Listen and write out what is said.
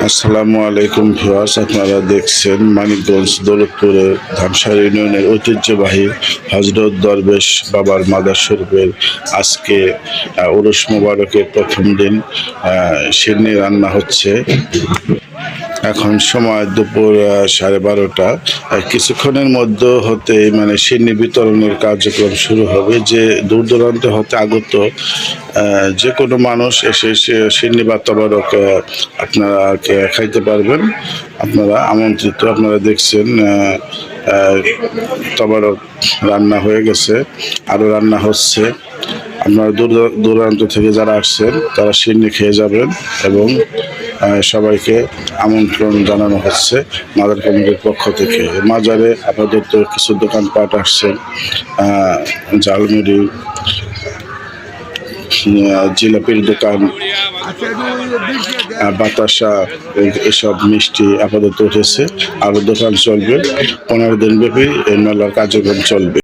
আসসালামু আলাইকুম ভিউয়ার্স, আপনারা দেখছেন মানিকগঞ্জ দৌলতপুরের ধামসার ইউনিয়নের ঐতিহ্যবাহী হজরত দরবেশ বাবার মাদার শরীফের আজকে উরুস মোবারকের প্রথম দিন সিন্নি রান্না হচ্ছে। এখন সময় দুপুর 12:30। কিছুক্ষণের মধ্যে হতে মানে সিন্নি বিতরণের কার্যক্রম শুরু হবে। যে দূর দূরান্ত হতে আগত যে কোনো মানুষ এসে সিন্নি বা তবারক আপনারা খাইতে পারবেন। আপনারা আমন্ত্রিত। আপনারা দেখছেন তবারক রান্না হয়ে গেছে, আরও রান্না হচ্ছে। আপনারা দূর দূরান্ত থেকে যারা আসছেন তারা সিন্নি খেয়ে যাবেন এবং সবাইকে আমন্ত্রণ জানানো হচ্ছে মাদার কমিটির পক্ষ থেকে। মাজারে আপাতত কিছু দোকানপাট আসছেন, ঝালমুড়ি, জিলাপির দোকান, বাতাসা, এসব মিষ্টি আপাতত উঠেছে। আরও দোকান চলবে। 15 দিন ব্যাপী এই মেলার কার্যক্রম চলবে।